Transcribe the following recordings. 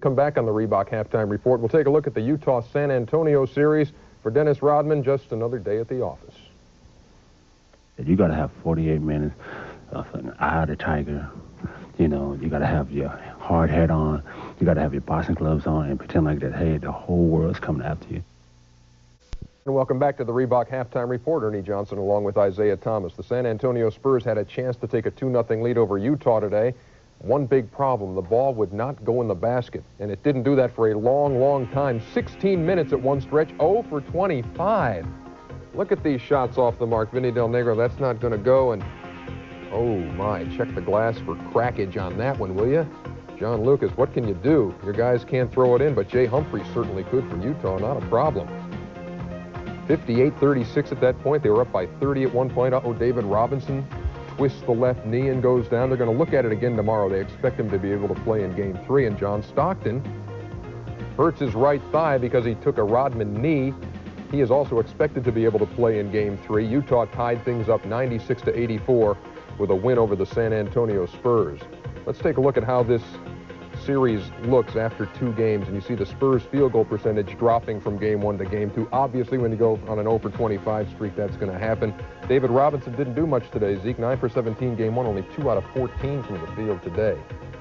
Come back on the Reebok Halftime Report. We'll take a look at the Utah-San Antonio series. For Dennis Rodman, just another day at the office. You got to have 48 minutes of an eye of the tiger. You know, you got to have your hard hat on. You got to have your boxing gloves on and pretend like that, hey, the whole world's coming after you. And welcome back to the Reebok Halftime Report. Ernie Johnson along with Isiah Thomas. The San Antonio Spurs had a chance to take a 2-0 lead over Utah today. One big problem, the ball would not go in the basket, and it didn't do that for a long, long time. 16 minutes at one stretch, 0 for 25. Look at these shots off the mark. Vinny Del Negro, that's not going to go, and oh my, check the glass for crackage on that one, will you? John Lucas, what can you do? Your guys can't throw it in, but Jay Humphries certainly could for Utah, not a problem. 58-36 at that point. They were up by 30 at one point. Uh-oh, David Robinson twists the left knee and goes down. They're going to look at it again tomorrow. They expect him to be able to play in Game 3. And John Stockton hurts his right thigh because he took a Rodman knee. He is also expected to be able to play in Game 3. Utah tied things up 96-84 with a win over the San Antonio Spurs. Let's take a look at how this series looks after 2 games, and you see the Spurs field goal percentage dropping from Game 1 to Game 2. Obviously, when you go on an 0 for 25 streak, that's going to happen. David Robinson didn't do much today. Zeke, 9 for 17, Game 1, only 2 out of 14 from the field today.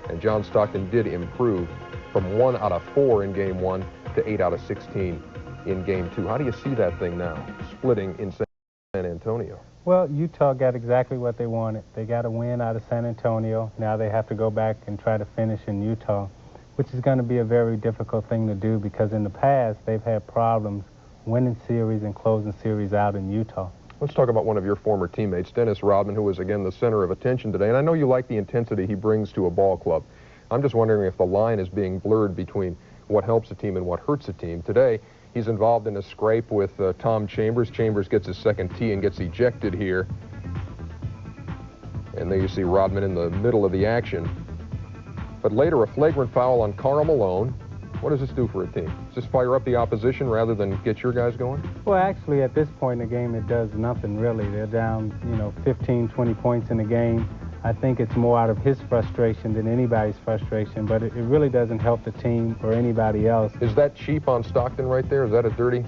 And John Stockton did improve from 1 out of 4 in Game 1 to 8 out of 16 in Game 2. How do you see that thing now, splitting in San Antonio? Well, Utah got exactly what they wanted. They got a win out of San Antonio. Now they have to go back and try to finish in Utah, which is going to be a very difficult thing to do because in the past they've had problems winning series and closing series out in Utah. Let's talk about one of your former teammates, Dennis Rodman, who was again the center of attention today. And I know you like the intensity he brings to a ball club. I'm just wondering if the line is being blurred between what helps a team and what hurts a team. Today, he's involved in a scrape with Tom Chambers. Chambers gets his second tee and gets ejected here. And there you see Rodman in the middle of the action. But later, a flagrant foul on Karl Malone. What does this do for a team? Does this fire up the opposition rather than get your guys going? Well, actually, at this point in the game, it does nothing, really. They're down, 15, 20 points in the game. I think it's more out of his frustration than anybody's frustration, but it really doesn't help the team or anybody else. Is that cheap on Stockton right there? Is that a dirty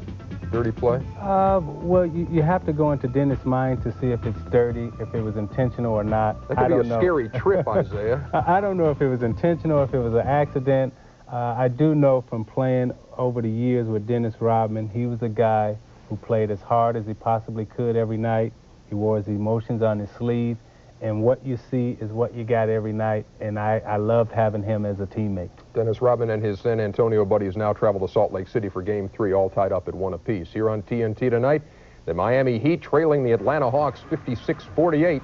play? Well, you have to go into Dennis' mind to see if it's dirty, if it was intentional or not. That could be a scary trip, Isiah. I don't know if it was intentional, if it was an accident. I do know from playing over the years with Dennis Rodman, he was a guy who played as hard as he possibly could every night. He wore his emotions on his sleeve. And what you see is what you got every night, and I loved having him as a teammate. Dennis Rodman and his San Antonio buddies now travel to Salt Lake City for Game 3, all tied up at 1 apiece. Here on TNT tonight, the Miami Heat trailing the Atlanta Hawks 56-48.